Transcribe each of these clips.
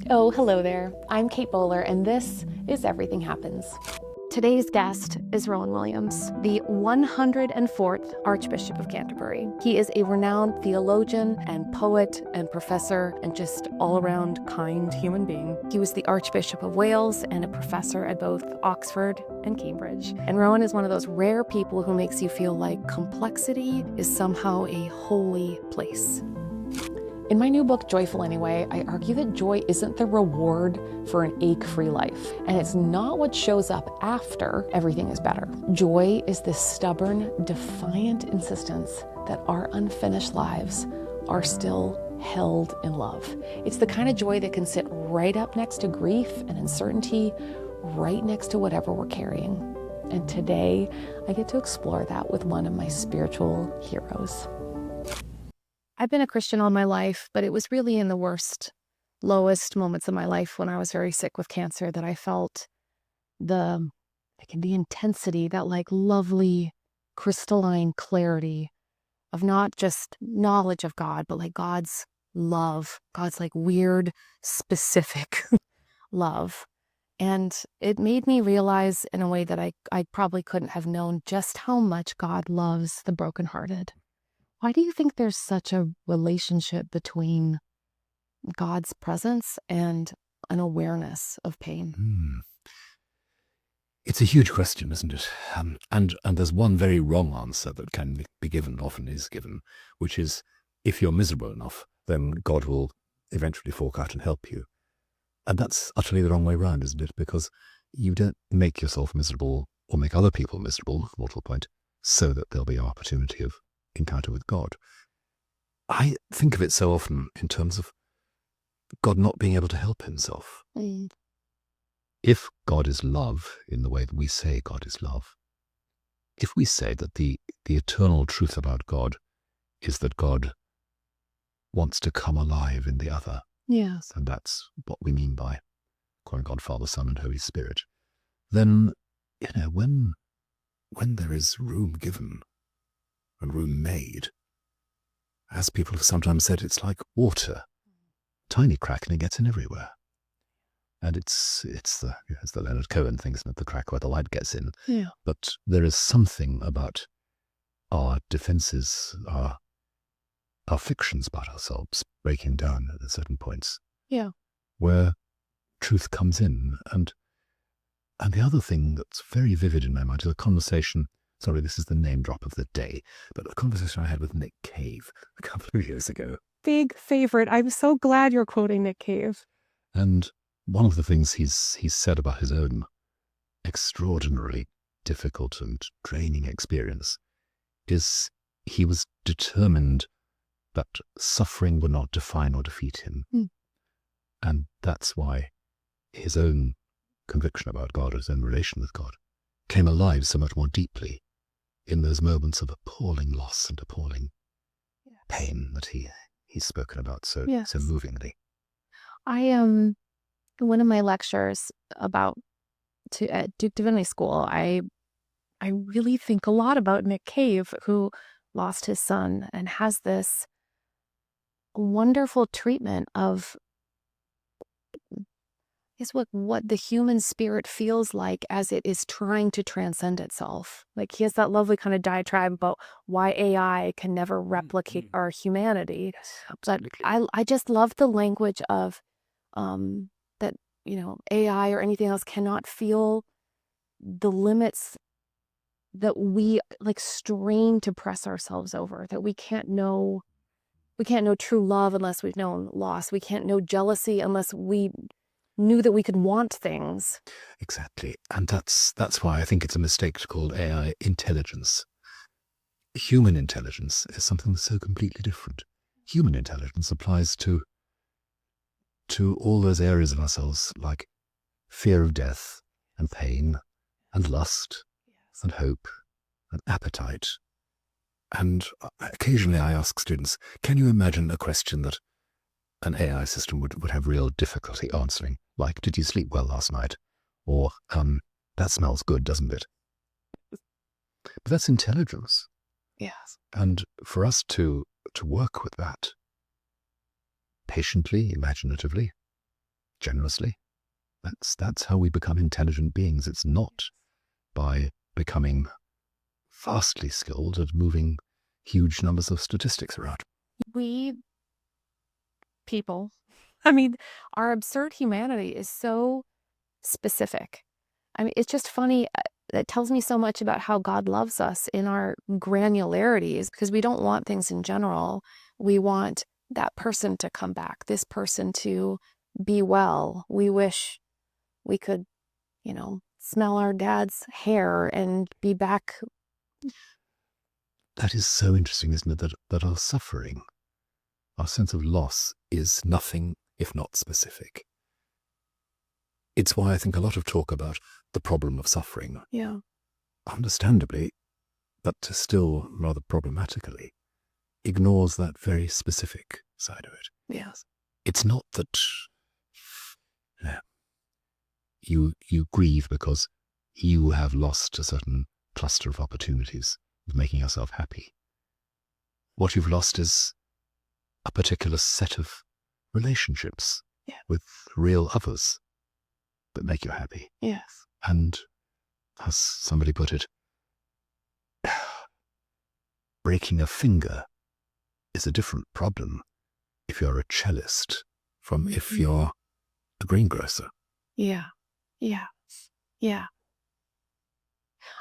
Oh, hello there. I'm Kate Bowler, and this is Everything Happens. Today's guest is Rowan Williams, the 104th Archbishop of Canterbury. He is a renowned theologian and poet and professor and just all-around kind human being. He was the Archbishop of Wales and a professor at both Oxford and Cambridge. And Rowan is one of those rare people who makes you feel like complexity is somehow a holy place. In my new book, Joyful Anyway, I argue that joy isn't the reward for an ache-free life, and it's not what shows up after everything is better. Joy is this stubborn, defiant insistence that our unfinished lives are still held in love. It's the kind of joy that can sit right up next to grief and uncertainty, right next to whatever we're carrying. And today, I get to explore that with one of my spiritual heroes. I've been a Christian all my life, but it was really in the worst, lowest moments of my life when I was very sick with cancer that I felt the intensity, that like lovely crystalline clarity of not just knowledge of God, but like God's love, God's like weird, specific love. And it made me realize in a way that I probably couldn't have known just how much God loves the brokenhearted. Why do you think there's such a relationship between God's presence and an awareness of pain? It's a huge question, isn't it? And there's one very wrong answer that can be given, often is given, which is if you're miserable enough, then God will eventually fork out and help you. And that's utterly the wrong way around, isn't it? Because you don't make yourself miserable or make other people miserable, mortal point, so that there'll be an opportunity of encounter with God. I think of it so often in terms of God not being able to help himself. If God is love in the way that we say God is love, if we say that the eternal truth about God is that God wants to come alive in the other, Yes. and that's what we mean by calling God Father, Son, and Holy Spirit, then, when there is room given and room made, as people have sometimes said, it's like water, tiny crack and it gets in everywhere. And it's the, as the Leonard Cohen thing, isn't it? The crack where the light gets in. Yeah. But there is something about our defenses, our fictions about ourselves breaking down at certain points. Yeah. Where truth comes in. And the other thing that's very vivid in my mind is a conversation. Sorry, this is the name drop of the day, but a conversation I had with Nick Cave a couple of years ago. Big favorite. I'm so glad you're quoting Nick Cave. And one of the things he's said about his own extraordinarily difficult and draining experience is he was determined that suffering would not define or defeat him. And that's why his own conviction about God, his own relation with God, came alive so much more deeply in those moments of appalling loss and appalling pain that he's spoken about so movingly. One of my lectures at Duke Divinity School, I really think a lot about Nick Cave, who lost his son and has this wonderful treatment of what the human spirit feels like as it is trying to transcend itself. Like he has that lovely kind of diatribe about why AI can never replicate our humanity. But I just love the language of that, AI or anything else cannot feel the limits that we like strain to press ourselves over, that we can't know true love unless we've known loss. We can't know jealousy unless we knew that we could want things. Exactly. And that's why I think it's a mistake to call AI intelligence. Human intelligence is something that's so completely different. Human intelligence applies to all those areas of ourselves like fear of death and pain and lust and hope and appetite. And occasionally I ask students, can you imagine a question that an AI system would have real difficulty answering? Like, did you sleep well last night? Or, that smells good, doesn't it? But that's intelligence. Yes. And for us to work with that patiently, imaginatively, generously. That's how we become intelligent beings. It's not by becoming vastly skilled at moving huge numbers of statistics around. We people, I mean, our absurd humanity is so specific. I mean, it's just funny. It tells me so much about how God loves us in our granularities, because we don't want things in general. We want that person to come back, this person to be well. We wish we could, smell our dad's hair and be back. That is so interesting, isn't it? That our suffering, our sense of loss, is nothing if not specific. It's why I think a lot of talk about the problem of suffering, Yeah. understandably, but still rather problematically, ignores that very specific side of it. Yes. It's not that you grieve because you have lost a certain cluster of opportunities of making yourself happy. What you've lost is a particular set of relationships with real others that make you happy. Yes. And as somebody put it, breaking a finger is a different problem if you're a cellist from if you're a greengrocer. Yeah. Yeah. Yeah.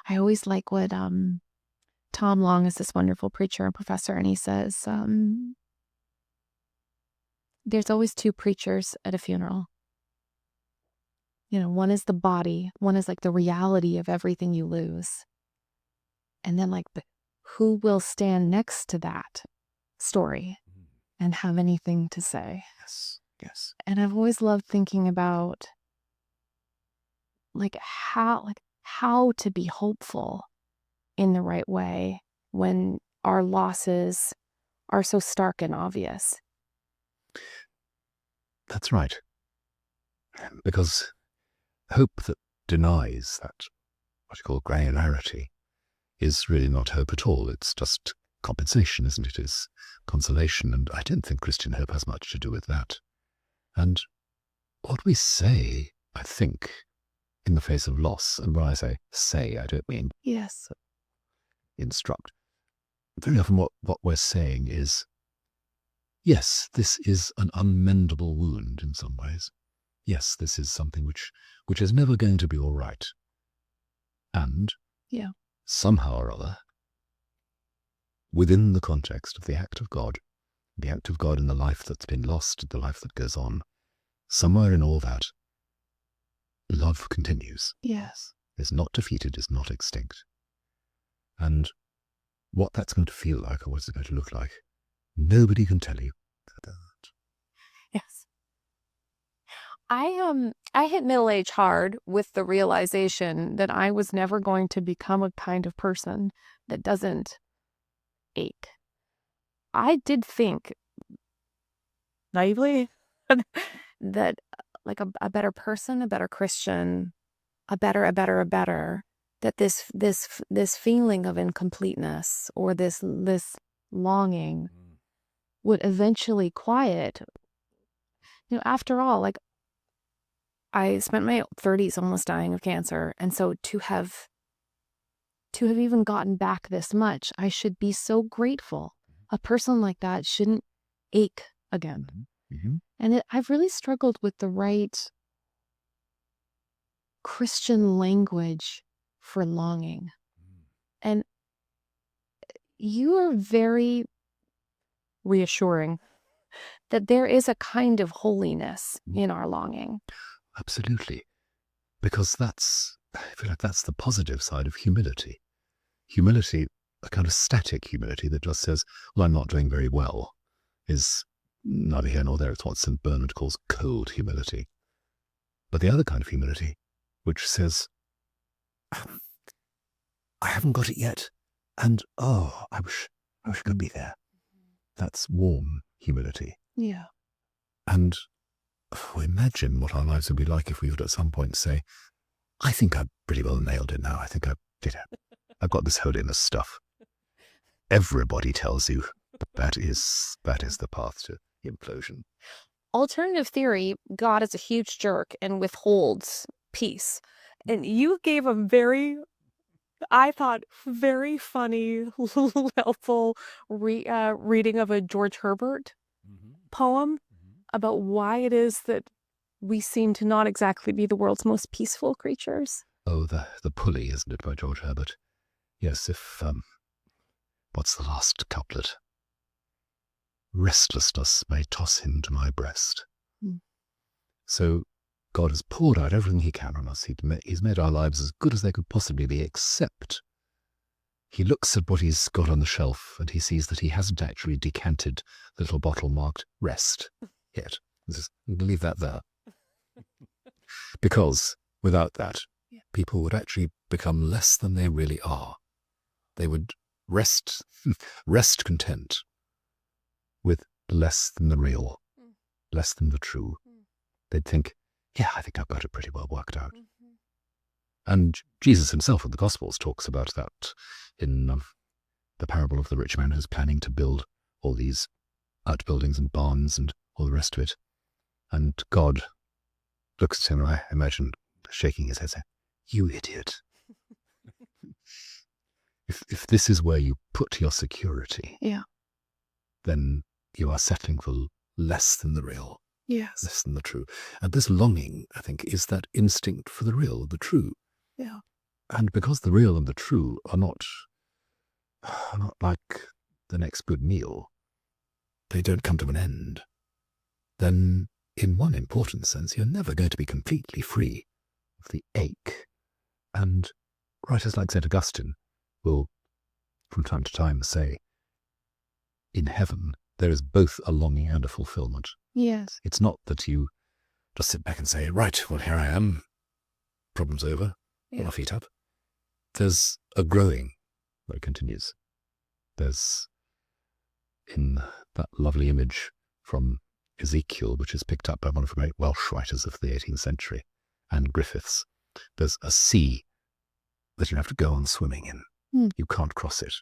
I always like what Tom Long is this wonderful preacher and professor, and he says, there's always two preachers at a funeral. One is the body, one is like the reality of everything you lose. And then who will stand next to that story and have anything to say? Yes, yes. And I've always loved thinking about how to be hopeful in the right way when our losses are so stark and obvious. That's right. Because hope that denies that, what you call granularity, is really not hope at all. It's just compensation, isn't it? It's consolation. And I don't think Christian hope has much to do with that. And what we say, I think, in the face of loss, and when I say, I don't mean instruct. Very often what we're saying is, yes, this is an unmendable wound in some ways. Yes, this is something which is never going to be all right. And somehow or other, within the context of the act of God in the life that's been lost, the life that goes on, somewhere in all that, love continues. Yes. Is not defeated, is not extinct. And what that's going to feel like or what's it going to look like, nobody can tell you that. Yes. I hit middle age hard with the realization that I was never going to become a kind of person that doesn't ache. I did think naively that a better person, a better Christian, a better, that this feeling of incompleteness or this longing would eventually quiet. After all, I spent my 30s almost dying of cancer, and so to have even gotten back this much, I should be so grateful. A person like that shouldn't ache again. Mm-hmm. And I've really struggled with the right Christian language for longing. And you are very reassuring that there is a kind of holiness in our longing. Absolutely. Because I feel like that's the positive side of humility. Humility, a kind of static humility that just says, well, I'm not doing very well, is neither here nor there. It's what St. Bernard calls cold humility. But the other kind of humility, which says, I haven't got it yet, and I wish I could be there. That's warm humility. Yeah. And imagine what our lives would be like if we would at some point say, I think I've pretty well nailed it now. I think I've I've got this holiness stuff. Everybody tells you that is the path to implosion. alternative theory, God is a huge jerk and withholds peace. And you gave a very, I thought, very funny, helpful reading of a George Herbert poem about why it is that we seem to not exactly be the world's most peaceful creatures. Oh, the pulley, isn't it, by George Herbert? Yes, if, what's the last couplet? Restlessness may toss him to my breast. So God has poured out everything he can on us. He's made our lives as good as they could possibly be, except he looks at what he's got on the shelf and he sees that he hasn't actually decanted the little bottle marked rest yet. Just leave that there. Because without that, people would actually become less than they really are. They would rest content with less than the real, less than the true. They'd think, yeah, I think I've got it pretty well worked out. And Jesus himself in the Gospels talks about that in the parable of the rich man who's planning to build all these outbuildings and barns and all the rest of it. And God looks at him, and I imagine shaking his head, saying, "You idiot. If this is where you put your security, then you are settling for less than the real, less than the true." And this longing, I think, is that instinct for the real, the true. Yeah. And because the real and the true are not like the next good meal, they don't come to an end, then in one important sense, you're never going to be completely free of the ache. And writers like St. Augustine will, from time to time, say, in heaven, there is both a longing and a fulfillment. Yes. It's not that you just sit back and say, right, well, here I am, problem's over, put my feet up. There's a growing where it continues. There's, in that lovely image from Ezekiel, which is picked up by one of the great Welsh writers of the 18th century, and Griffiths, there's a sea that you have to go on swimming in. You can't cross it.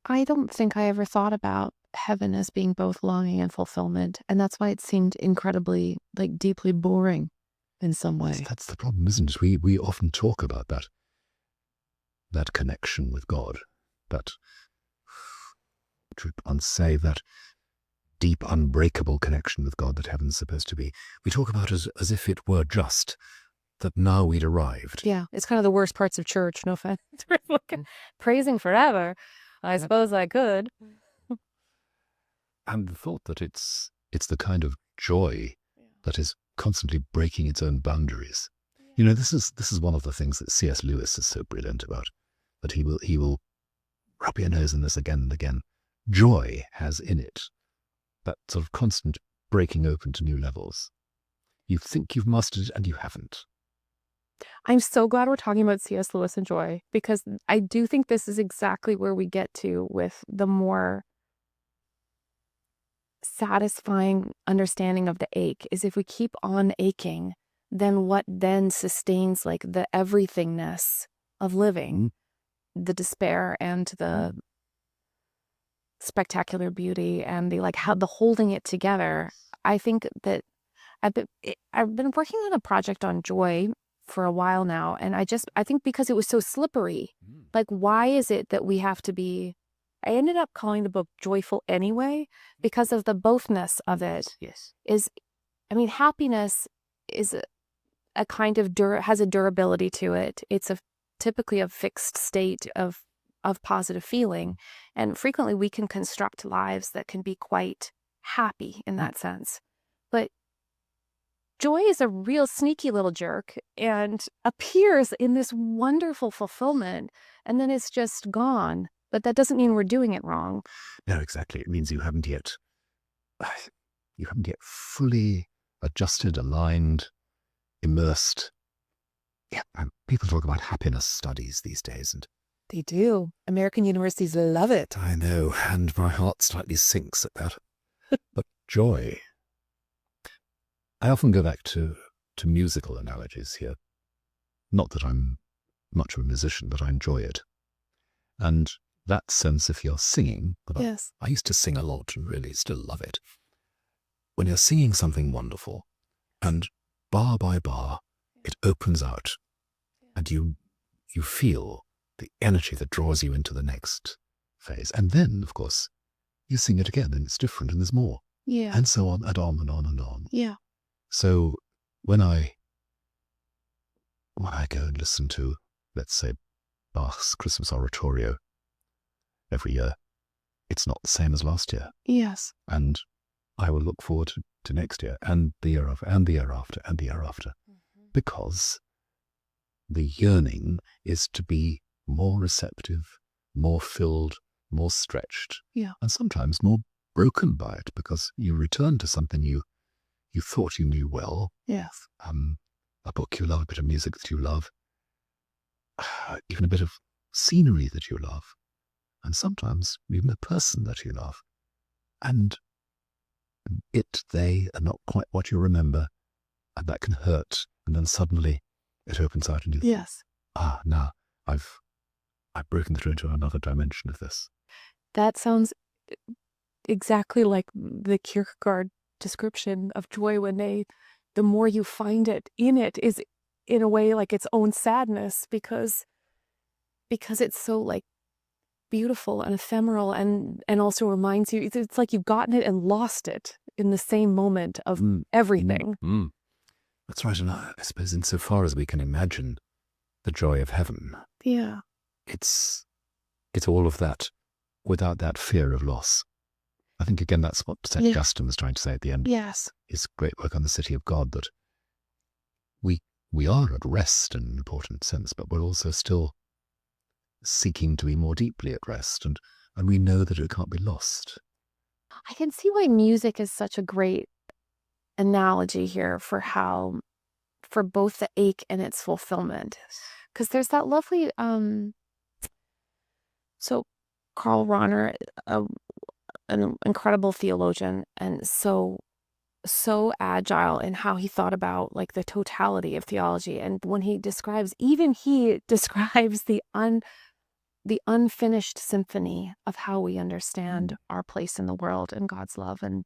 I don't think I ever thought about heaven as being both longing and fulfillment, and that's why it seemed incredibly, deeply boring in some way. That's the problem, isn't it? We often talk about that connection with God, that, and say that deep, unbreakable connection with God that heaven's supposed to be. We talk about it as if it were just that now we'd arrived. Yeah, it's kind of the worst parts of church, no offense. Praising forever. I suppose I could. And the thought that it's the kind of joy that is constantly breaking its own boundaries. You know, this is one of the things that C.S. Lewis is so brilliant about, that he will rub your nose in this again and again. Joy has in it that sort of constant breaking open to new levels. You think you've mastered it and you haven't. I'm so glad we're talking about C.S. Lewis and joy, because I do think this is exactly where we get to with the more satisfying understanding of the ache, is if we keep on aching, then what then sustains the everythingness of living, the despair and the spectacular beauty and the how the holding it together. I think that I've been working on a project on joy for a while now, and I think because it was so slippery, why is it that we have to be? I ended up calling the book Joyful Anyway because of the bothness of it. Yes. Happiness is a kind of has a durability to it. It's typically a fixed state of positive feeling, and frequently we can construct lives that can be quite happy in that sense. But joy is a real sneaky little jerk and appears in this wonderful fulfillment, and then it's just gone. But that doesn't mean we're doing it wrong. No, exactly. It means you haven't yet fully adjusted, aligned, immersed. Yeah, and people talk about happiness studies these days, and they do. American universities love it. I know, and my heart slightly sinks at that. But joy. I often go back to musical analogies here. Not that I'm much of a musician, but I enjoy it. And that sense, if you're singing, yes. I used to sing a lot and really still love it. when you're singing something wonderful, and bar by bar, it opens out, and you feel the energy that draws you into the next phase. And then, of course, you sing it again, and it's different, and there's more. Yeah. And so on, and on, and on, and on. Yeah. So when I go and listen to, let's say, Bach's Christmas Oratorio every year, it's not the same as last year. Yes. And I will look forward to next year, and the year after, and the year after, and the year after. Because the yearning is to be more receptive, more filled, more stretched, and sometimes more broken by it, because you return to something you thought you knew well. Yes. A book you love, a bit of music that you love, even a bit of scenery that you love, and sometimes even a person that you love. And they are not quite what you remember, and that can hurt. And then suddenly it opens out and you think, now I've broken through into another dimension of this. That sounds exactly like the Kierkegaard description of joy, when the more you find it is in a way like its own sadness, because it's so like beautiful and ephemeral, and also reminds you, it's like you've gotten it and lost it in the same moment of everything. That's right. And I suppose insofar as we can imagine the joy of heaven, it's all of that without that fear of loss. I think, again, that's what St. Augustine was trying to say at the end. Yes. His great work on the City of God, that we are at rest in an important sense, but we're also still seeking to be more deeply at rest, and we know that it can't be lost. I can see why music is such a great analogy here for both the ache and its fulfillment. Because there's that lovely, so Karl Rahner, an incredible theologian, and so agile in how he thought about like the totality of theology. And when he describes the unfinished symphony of how we understand our place in the world and God's love. And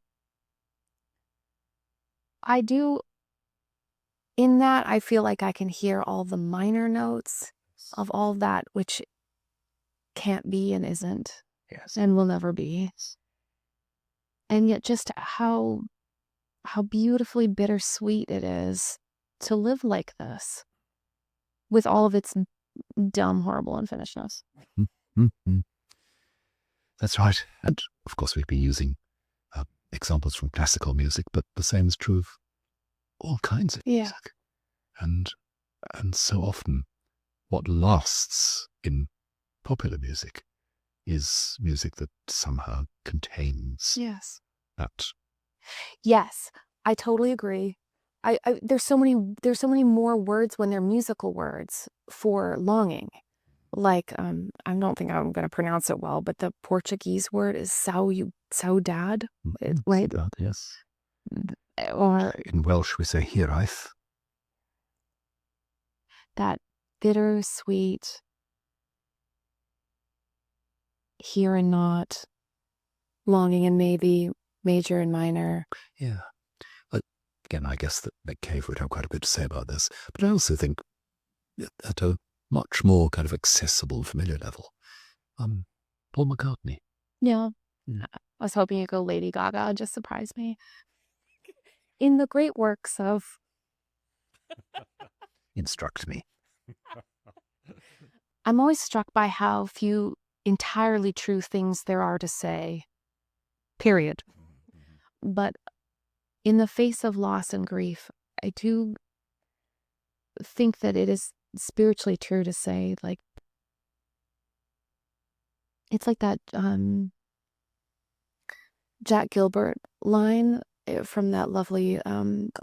in that, I feel like I can hear all the minor notes of all that which can't be and isn't, and will never be. And yet just how beautifully bittersweet it is to live like this, with all of its dumb, horrible unfinishedness. That's right. And of course, we'd be using examples from classical music, but the same is true of all kinds of music. And so often what lasts in popular music is music that somehow contains that. Yes, I totally agree. There's so many more words when they're musical words for longing. Like, I don't think I'm going to pronounce it well, but the Portuguese word is saudade, right? Saudade, yes. Or in Welsh we say hiraeth. That bittersweet, here and not, longing and maybe, major and minor. Yeah. Again, I guess that Cave would have quite a bit to say about this, but I also think at a much more kind of accessible, familiar level, Paul McCartney. Yeah. I was hoping you'd go Lady Gaga, just surprise me. In the great works of... Instruct me. I'm always struck by how few entirely true things there are to say, period. But in the face of loss and grief, I do think that it is spiritually true to say, like, it's like that Jack Gilbert line from that lovely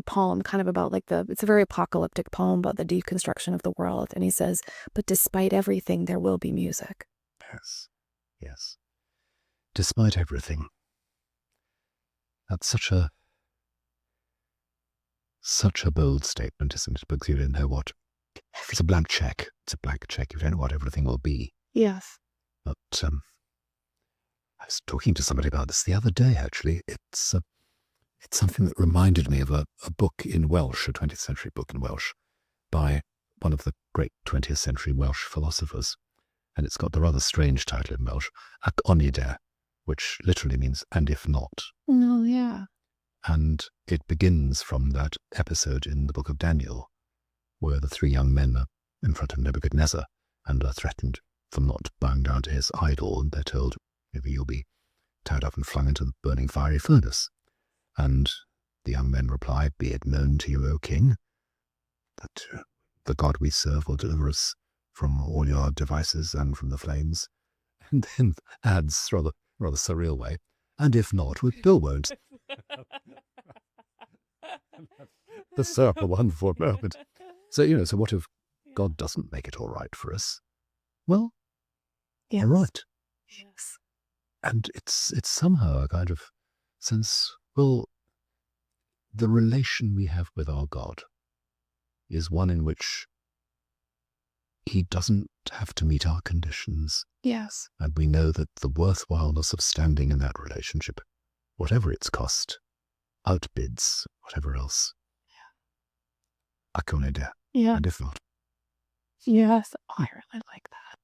poem, kind of about like it's a very apocalyptic poem about the deconstruction of the world. And he says, but despite everything, there will be music. Yes. Despite everything. That's such a bold statement, isn't it? Because you don't know what. It's a blank check. It's a blank check. You don't know what everything will be. Yes. But I was talking to somebody about this the other day, actually. It's It's something that reminded me of a book in Welsh, a 20th century book in Welsh, by one of the great 20th century Welsh philosophers. And it's got the rather strange title in Welsh, Ac Onida, which literally means, and if not. Oh, yeah. And it begins from that episode in the book of Daniel, where the three young men are in front of Nebuchadnezzar and are threatened for not bowing down to his idol. And they're told, maybe you'll be tied up and flung into the burning fiery furnace. And the young men reply, be it known to you, O king, that the God we serve will deliver us from all your devices and from the flames. And then adds, rather surreal way, and if not, we still won't. The so wonderful moment. So, so what if God doesn't make it all right for us? Well, Yes. all right. Yes. And it's somehow a kind of sense, well, the relation we have with our God is one in which he doesn't have to meet our conditions. Yes. And we know that the worthwhileness of standing in that relationship, whatever its cost, outbids whatever else. Yeah. Ac Onida. Yeah. And if not. Yes. Oh, I really like that.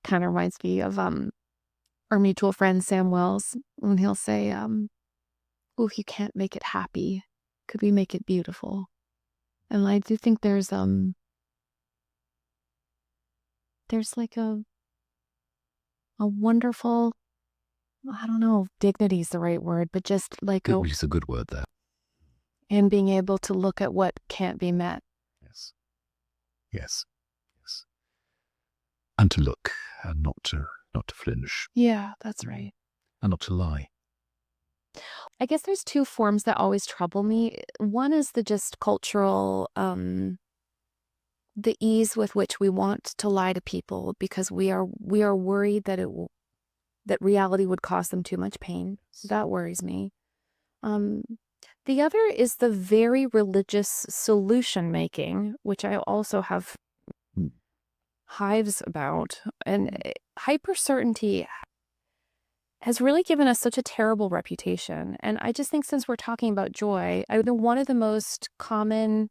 Kind of reminds me of our mutual friend Sam Wells, when he'll say, oh, if you can't make it happy, could we make it beautiful? And I do think there's like a wonderful, I don't know if dignity is the right word, but just like Which is a good word there. and being able to look at what can't be met. Yes. Yes. Yes. And to look and not to flinch. Yeah, that's right. And not to lie. I guess there's two forms that always trouble me. One is the just cultural, the ease with which we want to lie to people because we are worried that that reality would cause them too much pain. So that worries me. The other is the very religious solution making, which I also have hives about. And hyper certainty has really given us such a terrible reputation. And I just think since we're talking about joy, I think one of the most common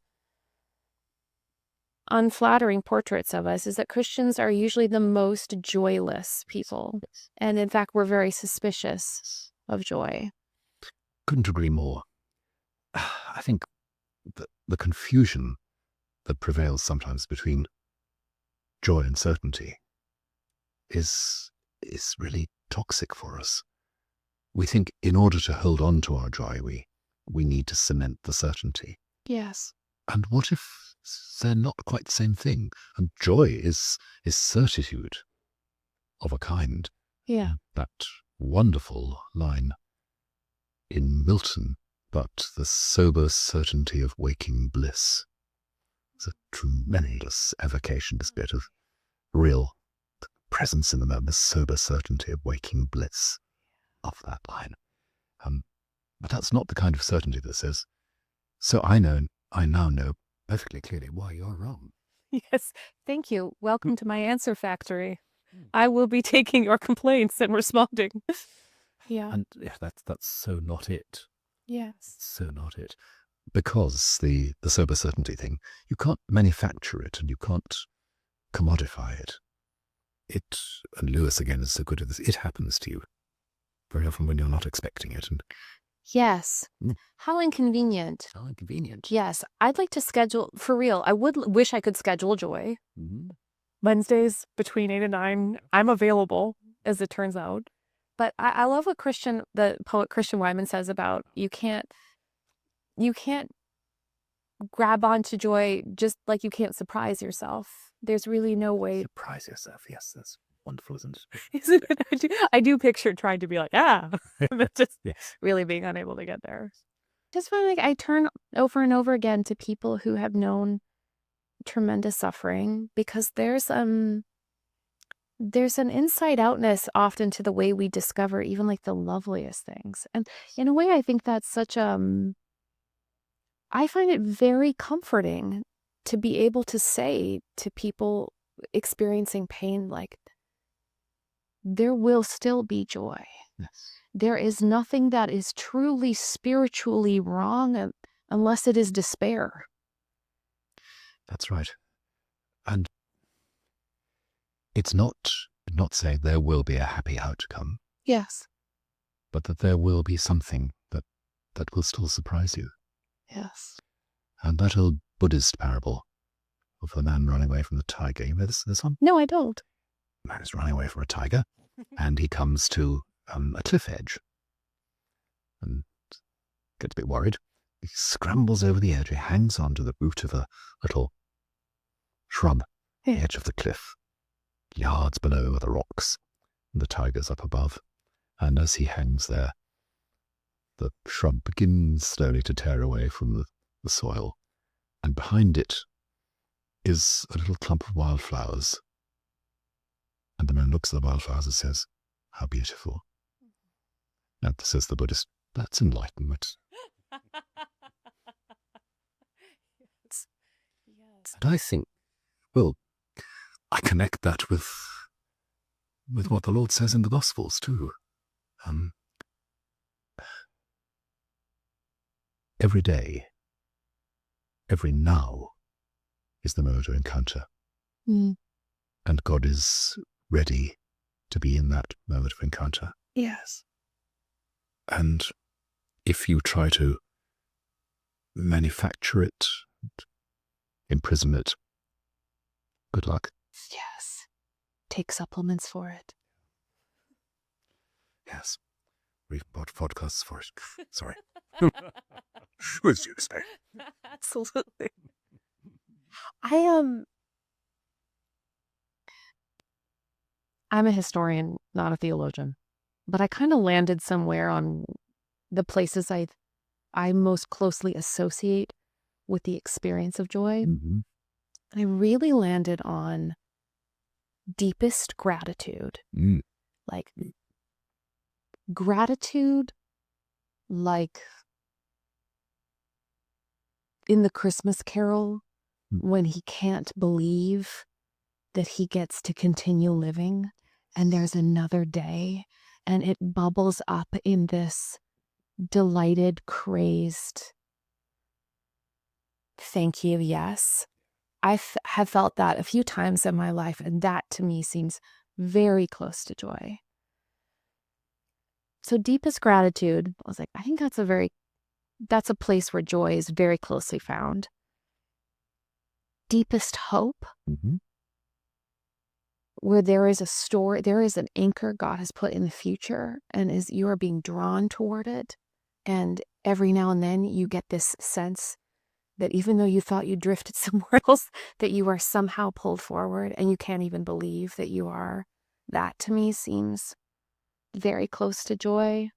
unflattering portraits of us is that Christians are usually the most joyless people. And in fact, we're very suspicious of joy. Couldn't agree more. I think the confusion that prevails sometimes between joy and certainty is really toxic for us. We think in order to hold on to our joy, we need to cement the certainty. Yes. And what if they're not quite the same thing? And joy is certitude of a kind. Yeah. That wonderful line in Milton, but the sober certainty of waking bliss. It's a tremendous evocation, this bit of real presence in the moment, the sober certainty of waking bliss of that line. But that's not the kind of certainty that says, so I now know perfectly clearly why you're wrong. Yes. Thank you. Welcome to my answer factory. I will be taking your complaints and responding. Yeah. And yeah, that's so not it. Yes. So not it. Because the sober certainty thing, you can't manufacture it and you can't commodify it. And Lewis again is so good at this, it happens to you very often when you're not expecting it. And Yes. How inconvenient. how inconvenient. Yes. I'd like to schedule, for real, I would wish I could schedule joy. Mm-hmm. Wednesdays between 8 and 9, I'm available, as it turns out. But I love what the poet Christian Wyman says about you can't grab onto joy just like you can't surprise yourself. There's really no way. Surprise yourself. Yes, that's wonderful, isn't it? Isn't it? I do picture trying to be like, but just Yes. really being unable to get there. Just find like I turn over and over again to people who have known tremendous suffering because there's an inside outness often to the way we discover even like the loveliest things. And in a way, I think that's such I find it very comforting to be able to say to people experiencing pain, like, there will still be joy. Yes. there is nothing that is truly spiritually wrong unless it is despair. That's right. And it's not saying there will be a happy outcome, Yes. but that there will be something that will still surprise you. Yes. And that old Buddhist parable of the man running away from the tiger, you know this one? No, I don't. The man is running away from a tiger, and he comes to a cliff edge and gets a bit worried. He scrambles over the edge. He hangs onto the root of a little shrub at the edge of the cliff, yards below the rocks, and the tiger's up above. And as he hangs there, the shrub begins slowly to tear away from the soil, and behind it is a little clump of wildflowers. And the man looks at the wildflowers and says, "How beautiful." And says the Buddhist, "That's enlightenment." Yes. And I think, well, I connect that with what the Lord says in the Gospels too. Every day, every now is the moment of encounter. Mm. And God is ready to be in that moment of encounter. Yes. And if you try to manufacture it, imprison it, good luck. Yes. Take supplements for it. Yes. We've bought podcasts for it. Sorry. With due respect. Absolutely. I'm a historian, not a theologian, but I kind of landed somewhere on the places I most closely associate with the experience of joy. Mm-hmm. I really landed on deepest gratitude. Mm. Like gratitude, like in the Christmas Carol, when he can't believe that he gets to continue living and there's another day, and it bubbles up in this delighted, crazed thank you, yes. I have felt that a few times in my life, and that to me seems very close to joy. So deepest gratitude, I was like, I think that's a place where joy is very closely found. Deepest hope, Mm-hmm. where there is a story, there is an anchor God has put in the future, and you are being drawn toward it. And every now and then you get this sense that even though you thought you drifted somewhere else, that you are somehow pulled forward and you can't even believe that you are. That to me seems very close to joy.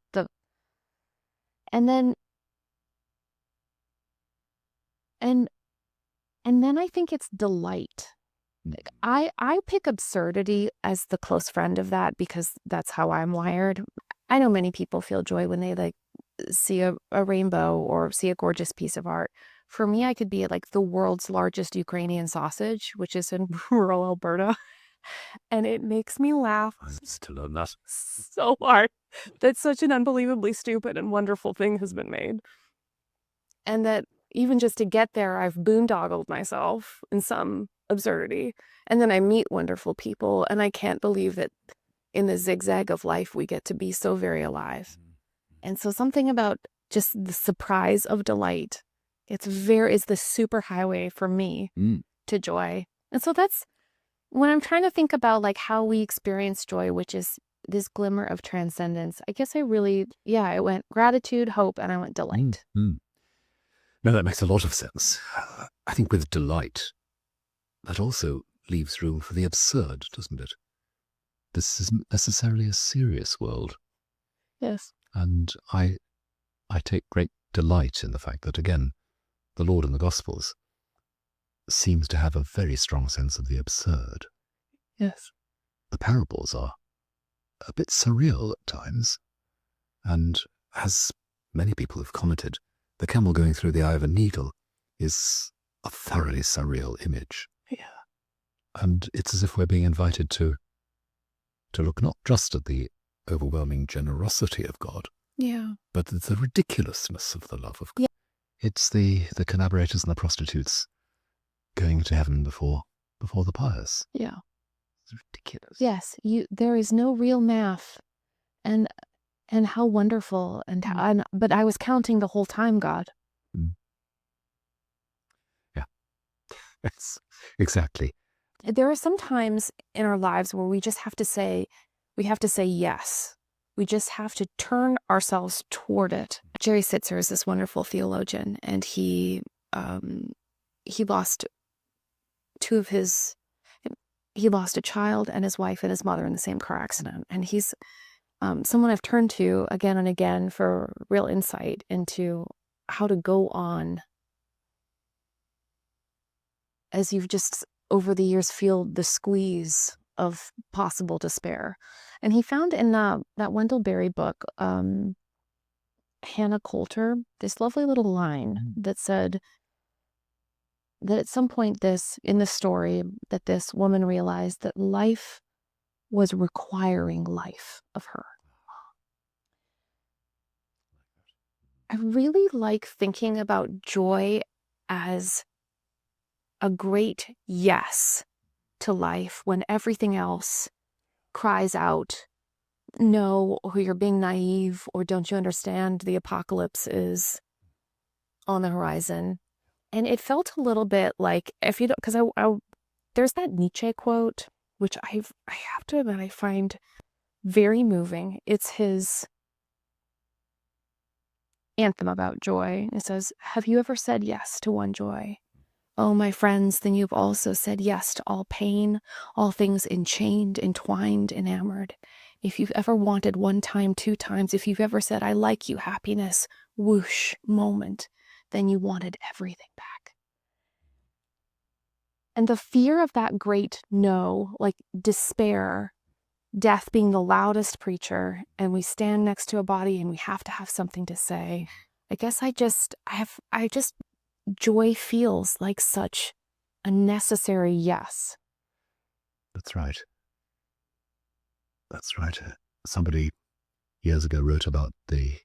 And then I think it's delight. Like, I pick absurdity as the close friend of that because that's how I'm wired. I know many people feel joy when they like see a rainbow or see a gorgeous piece of art. For me, I could be at like the world's largest Ukrainian sausage, which is in rural Alberta. And it makes me laugh I'm still on that. so hard that such an unbelievably stupid and wonderful thing has been made. And that even just to get there, I've boondoggled myself in some absurdity. And then I meet wonderful people, and I can't believe that in the zigzag of life, we get to be so very alive. And so something about just the surprise of delight, it's the super highway for me to joy. And so that's when I'm trying to think about like how we experience joy, which is this glimmer of transcendence. I guess I went gratitude, hope, and I went delight. No, that makes a lot of sense. I think with delight, that also leaves room for the absurd, doesn't it? This isn't necessarily a serious world. Yes. And I take great delight in the fact that, again, the Lord in the Gospels seems to have a very strong sense of the absurd. Yes. The parables are a bit surreal at times, and as many people have commented, the camel going through the eye of a needle is a thoroughly surreal image. Yeah. And it's as if we're being invited to look not just at the overwhelming generosity of God, but the ridiculousness of the love of God. It's the collaborators and the prostitutes going to heaven before the pious. Yeah. It's ridiculous. Yes, there is no real math, and how wonderful, but I was counting the whole time, God. Yeah, it's exactly. There are some times in our lives where we just have to say yes. We just have to turn ourselves toward it. Jerry Sitzer is this wonderful theologian, and he lost he lost a child and his wife and his mother in the same car accident. And he's someone I've turned to again and again for real insight into how to go on as you've just over the years feel the squeeze of possible despair. And he found in that Wendell Berry book, Hannah Coulter, this lovely little line that said that at some point in this story, that this woman realized that life was requiring life of her. I really like thinking about joy as a great yes to life when everything else cries out, no, or you're being naive, or don't you understand the apocalypse is on the horizon. And it felt a little bit like, if you don't, because there's that Nietzsche quote, which I have to admit I find very moving. It's his anthem about joy. It says, "Have you ever said yes to one joy? Oh, my friends, then you've also said yes to all pain, all things enchained, entwined, enamored. If you've ever wanted one time, two times, if you've ever said, I like you, happiness, whoosh, moment, then you wanted everything back." And the fear of that great no, like despair, death being the loudest preacher, and we stand next to a body and we have to have something to say. I guess joy feels like such a necessary yes. That's right. That's right. Somebody years ago wrote about the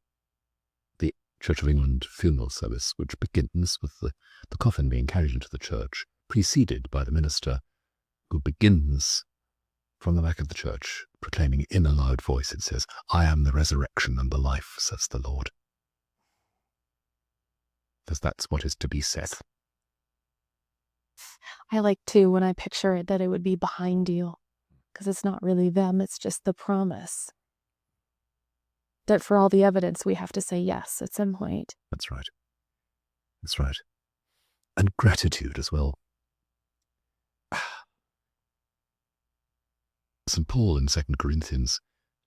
Church of England funeral service, which begins with the coffin being carried into the church, preceded by the minister, who begins from the back of the church, proclaiming in a loud voice, it says, "I am the resurrection and the life, says the Lord." Because that's what is to be said. I like, too, when I picture it, that it would be behind you, because it's not really them, it's just the promise. That for all the evidence, we have to say yes at some point. That's right. That's right. And gratitude as well. St. Paul in 2 Corinthians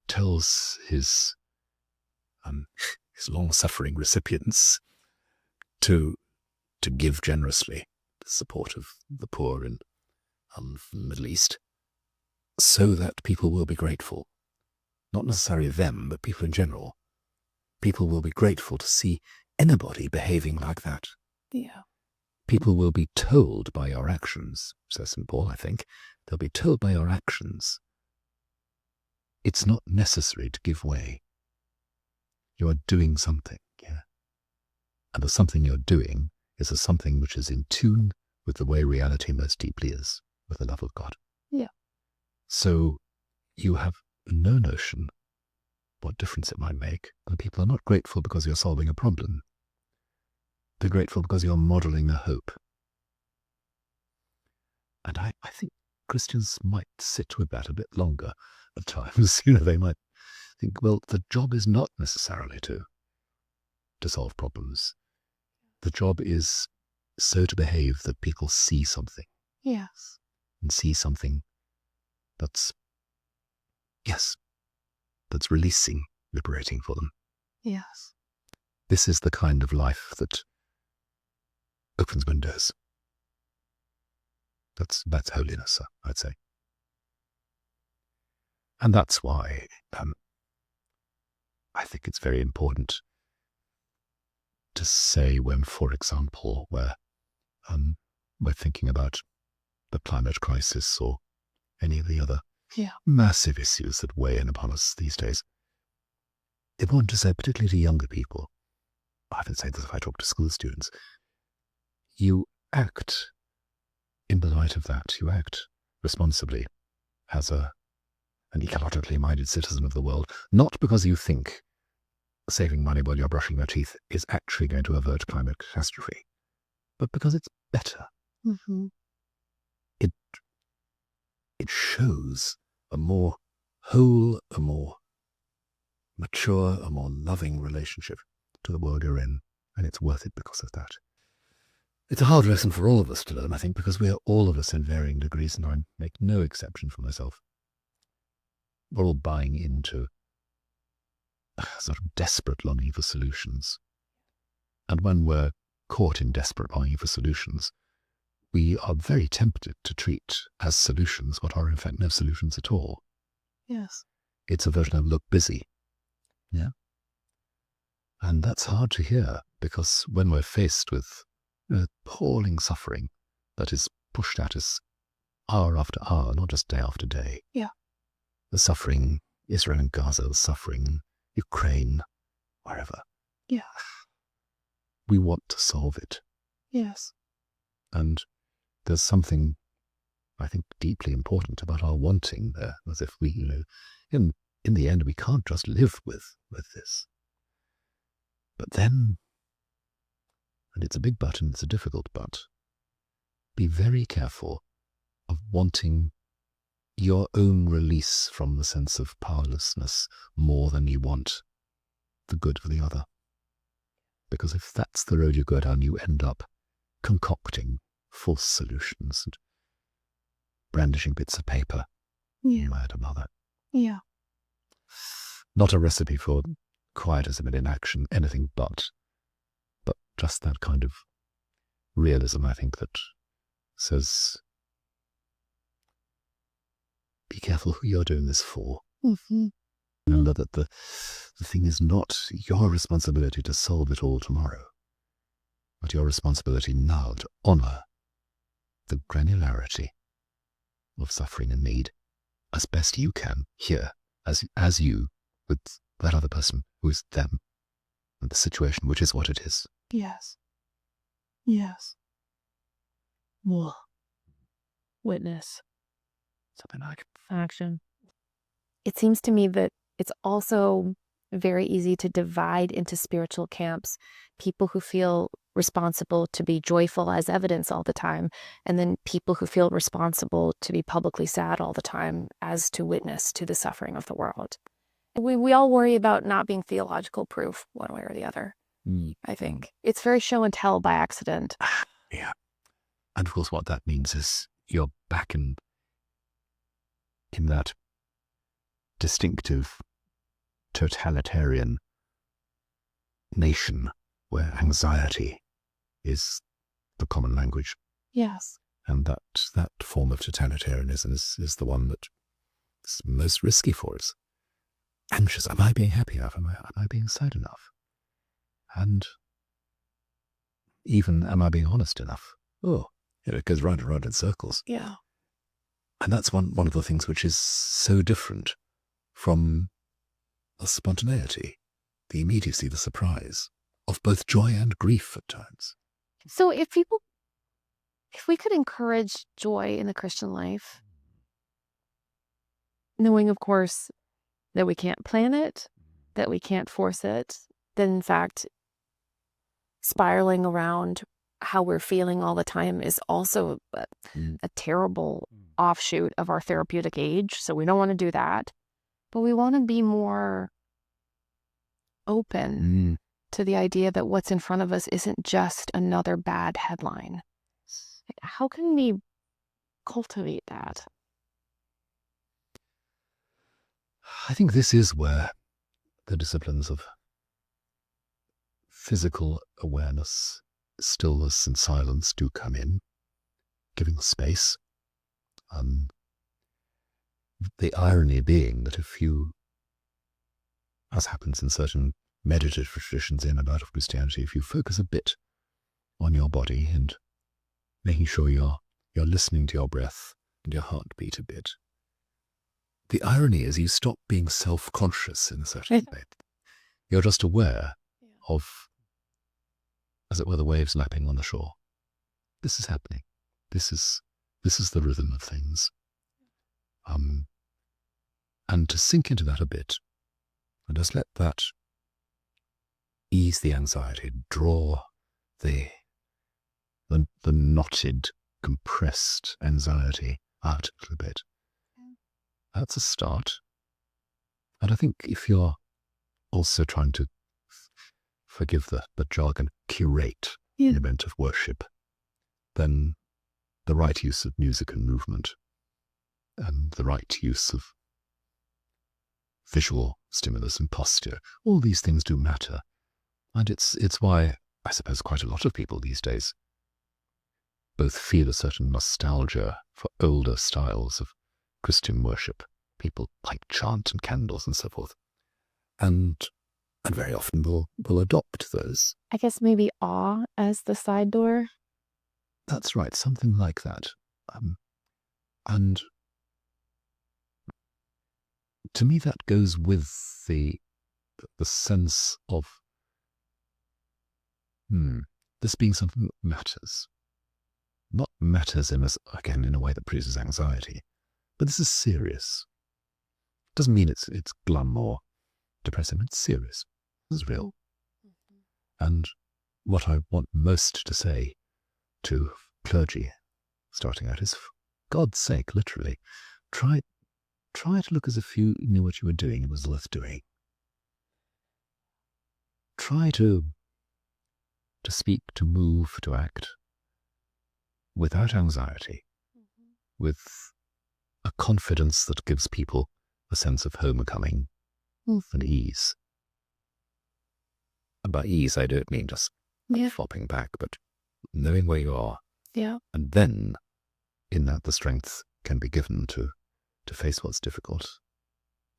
tells his long-suffering recipients to give generously the support of the poor in the Middle East, so that people will be grateful. Not necessarily them, but people in general. People will be grateful to see anybody behaving like that. Yeah. People will be told by your actions, says St. Paul, I think, they'll be told by your actions, it's not necessary to give way. You are doing something, yeah. And the something you're doing is a something which is in tune with the way reality most deeply is, with the love of God. Yeah. So you have no notion what difference it might make. And people are not grateful because you're solving a problem. They're grateful because you're modeling a hope. And I think Christians might sit with that a bit longer at times. They might think, well, the job is not necessarily to solve problems. The job is so to behave that people see something. Yes. And see something that's releasing, liberating for them. Yes. This is the kind of life that opens windows. That's holiness, I'd say. And that's why I think it's very important to say when, for example, we're thinking about the climate crisis or any of the other massive issues that weigh in upon us these days. Important to say, particularly to younger people, I often say this if I talk to school students, you act in the light of that. You act responsibly as an ecologically minded citizen of the world, not because you think saving money while you're brushing your teeth is actually going to avert climate catastrophe, but because it's better. Mm-hmm. It shows a more whole, a more mature, a more loving relationship to the world you're in, and it's worth it because of that. It's a hard lesson for all of us to learn, I think, because we're all of us in varying degrees, and I make no exception for myself. We're all buying into a sort of desperate longing for solutions. And when we're caught in desperate longing for solutions, we are very tempted to treat as solutions what are in fact no solutions at all. Yes. It's a version of look busy. Yeah. And that's hard to hear, because when we're faced with appalling suffering that is pushed at us hour after hour, not just day after day. Yeah. The suffering, Israel and Gaza, the suffering, Ukraine, wherever. Yeah. We want to solve it. Yes. And there's something, I think, deeply important about our wanting there, as if we, in the end, we can't just live with this. But then, and it's a big but and it's a difficult but, be very careful of wanting your own release from the sense of powerlessness more than you want the good for the other. Because if that's the road you go down, you end up concocting false solutions and brandishing bits of paper one way or another. Yeah. Not a recipe for quietism and inaction, anything but just that kind of realism, I think, that says, be careful who you're doing this for. Mm-hmm. Remember that the thing is not your responsibility to solve it all tomorrow, but your responsibility now to honor the granularity of suffering and need as best you can here, as you, with that other person who is them, and the situation, which is what it is. Yes. Yes. Well, witness. Something like Action. It seems to me that it's also very easy to divide into spiritual camps, people who feel responsible to be joyful as evidence all the time, and then people who feel responsible to be publicly sad all the time as to witness to the suffering of the world. We all worry about not being theological proof one way or the other, I think. It's very show and tell by accident. Yeah. And of course what that means is you're back in that distinctive totalitarian nation where anxiety is the common language. Yes. And that form of totalitarianism is the one that's most risky for us. Anxious, am I being happy enough? Am I being sad enough? And even, am I being honest enough? Oh, it goes round and round in circles. Yeah. And that's one of the things which is so different from the spontaneity, the immediacy, the surprise of both joy and grief at times. So if we could encourage joy in the Christian life, knowing, of course, that we can't plan it, that we can't force it, that in fact, spiraling around how we're feeling all the time is also a terrible offshoot of our therapeutic age. So we don't want to do that. But we want to be more open to the idea that what's in front of us isn't just another bad headline. How can we cultivate that? I think this is where the disciplines of physical awareness, stillness and silence do come in, giving space. The irony being that if you, as happens in certain meditative traditions in and out of Christianity, if you focus a bit on your body and making sure you're listening to your breath and your heartbeat a bit, the irony is you stop being self-conscious in a certain way. You're just aware of, as it were, the waves lapping on the shore. This is happening. This is the rhythm of things. And to sink into that a bit, and just let that ease the anxiety, draw the knotted, compressed anxiety out a little bit. That's a start. And I think if you're also trying to, forgive the jargon, curate the event of worship, then the right use of music and movement, and the right use of visual stimulus and posture, all these things do matter. And it's why I suppose quite a lot of people these days both feel a certain nostalgia for older styles of Christian worship. People like chant and candles and so forth. And very often will adopt those. I guess maybe awe as the side door. That's right, something like that. And to me that goes with the sense of this being something that matters. Not matters in a way that produces anxiety, but this is serious. Doesn't mean it's glum or depressing. It's serious. This is real. And what I want most to say to clergy starting out is, for God's sake, literally, try to look as if you knew what you were doing and was worth doing. Try to speak, to move, to act without anxiety, with a confidence that gives people a sense of homecoming and ease. And by ease, I don't mean just flopping back, but knowing where you are. Yeah. And then, in that, the strength can be given to face what's difficult,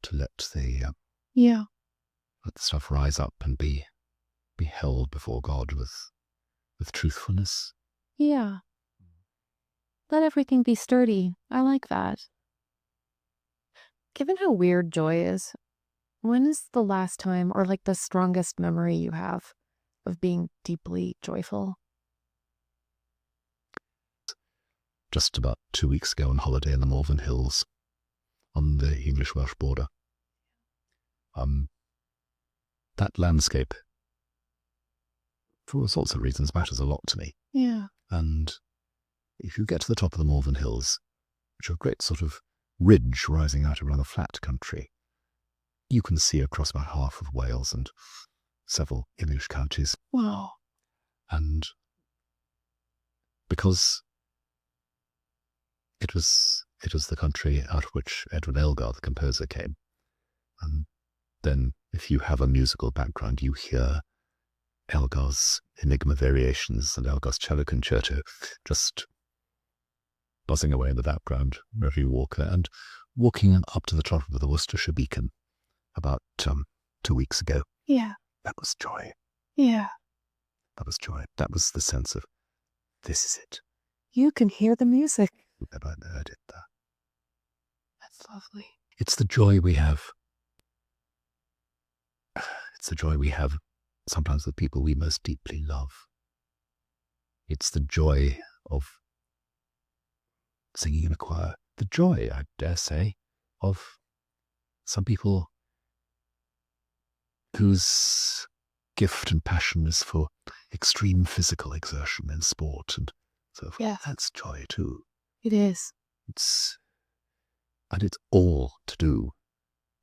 to let the stuff rise up and be held before God with truthfulness. Yeah. Let everything be sturdy. I like that. Given how weird joy is, when is the last time or like the strongest memory you have of being deeply joyful? Just about 2 weeks ago on holiday in the Malvern Hills on the English-Welsh border. That landscape, for all sorts of reasons, matters a lot to me. Yeah. And if you get to the top of the Malvern Hills, which are a great sort of ridge rising out of rather flat country, you can see across about half of Wales and several English counties. Wow. And because it was the country out of which Edward Elgar, the composer, came, and then if you have a musical background, you hear Elgar's Enigma Variations and Elgar's Cello Concerto just buzzing away in the background wherever you walk there. And walking up to the top of the Worcestershire Beacon about 2 weeks ago, that was joy. Yeah. That was joy. That was the sense of, this is it. You can hear the music. I've heard it there. That's lovely. It's the joy we have. It's the joy we have sometimes with people we most deeply love. It's the joy of singing in a choir. The joy, I dare say, of some people whose gift and passion is for extreme physical exertion in sport and so forth. Yeah. That's joy too. It is. It's all to do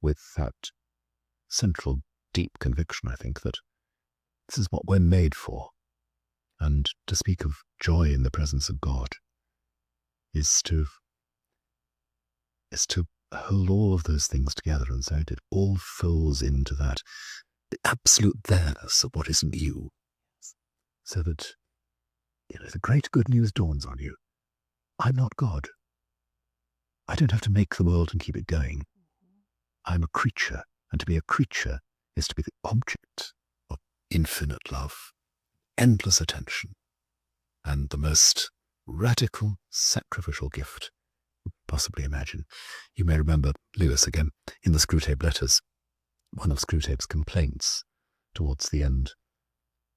with that central deep conviction, I think, that this is what we're made for. And to speak of joy in the presence of God is to hold all of those things together, and so it all falls into that the absolute there-ness of what isn't you, so that the great good news dawns on you. I'm not God. I don't have to make the world and keep it going. I'm a creature, and to be a creature is to be the object of infinite love, endless attention, and the most radical sacrificial gift possibly imagine. You may remember Lewis again in the Screwtape Letters. One of Screwtape's complaints towards the end.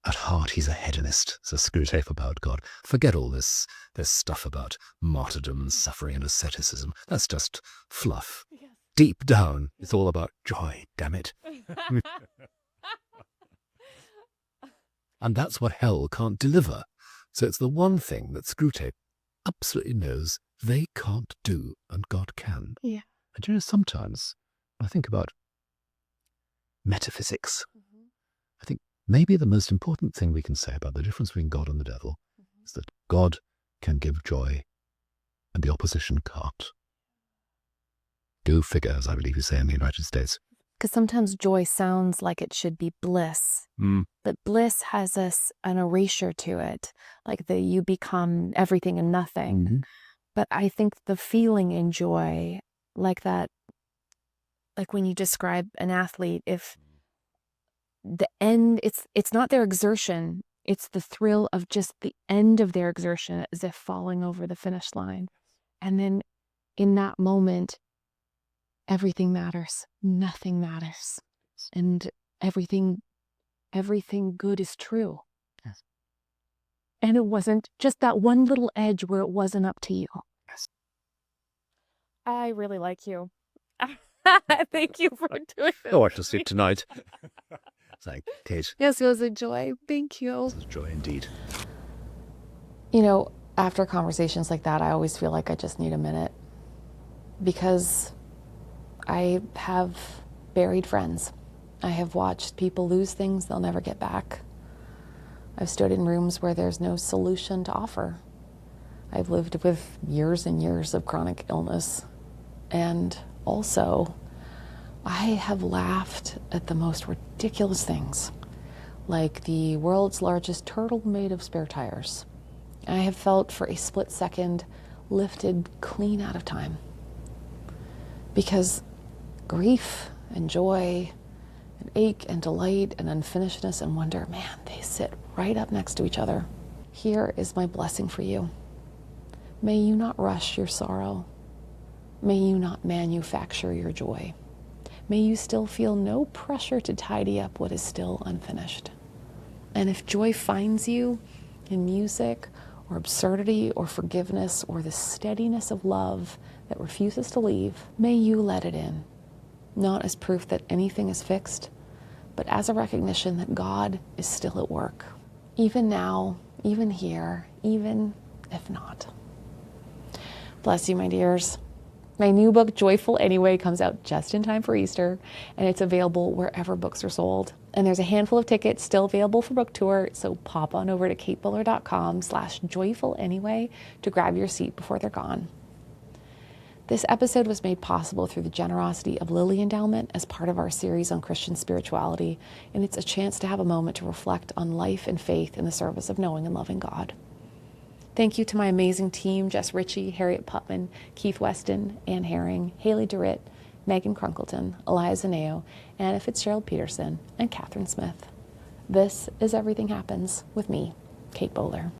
At heart, he's a hedonist, says Screwtape about God. Forget all this stuff about martyrdom and suffering and asceticism. That's just fluff. Yes. Deep down, it's all about joy, damn it. And that's what hell can't deliver. So it's the one thing that Screwtape absolutely knows they can't do and God can. Yeah. And you know, sometimes I think about metaphysics. I think maybe the most important thing we can say about the difference between God and the devil is that God can give joy and the opposition can't. Go figure, as I believe you say in the United States. Because sometimes joy sounds like it should be bliss, but bliss has an erasure to it, like that you become everything and nothing. Mm-hmm. But I think the feeling in joy, like that, like when you describe an athlete, if the end, it's not their exertion, it's the thrill of just the end of their exertion as if falling over the finish line. And then in that moment, everything matters, nothing matters, and everything good is true. Yes. And it wasn't just that one little edge where it wasn't up to you. Yes. I really like you. Thank you for doing this. Oh, I shall sleep tonight. Thank Kate. Yes, it was a joy. Thank you. It was a joy indeed. You know, after conversations like that, I always feel like I just need a minute, because I have buried friends. I have watched people lose things they'll never get back. I've stood in rooms where there's no solution to offer. I've lived with years and years of chronic illness. And also, I have laughed at the most ridiculous things, like the world's largest turtle made of spare tires. I have felt for a split second lifted clean out of time. Because grief and joy and ache and delight and unfinishedness and wonder, man, they sit right up next to each other. Here is my blessing for you. May you not rush your sorrow. May you not manufacture your joy. May you still feel no pressure to tidy up what is still unfinished. And if joy finds you in music or absurdity or forgiveness or the steadiness of love that refuses to leave, may you let it in. Not as proof that anything is fixed, but as a recognition that God is still at work. Even now, even here, even if not. Bless you, my dears. My new book, Joyful Anyway, comes out just in time for Easter, and it's available wherever books are sold. And there's a handful of tickets still available for book tour, so pop on over to katebowler.com/joyfulanyway to grab your seat before they're gone. This episode was made possible through the generosity of Lily Endowment as part of our series on Christian spirituality, and it's a chance to have a moment to reflect on life and faith in the service of knowing and loving God. Thank you to my amazing team, Jess Ritchie, Harriet Putman, Keith Weston, Ann Herring, Haley DeRitt, Megan Crunkleton, Eliza Neo, Anna Fitzgerald Peterson, and Catherine Smith. This is Everything Happens with me, Kate Bowler.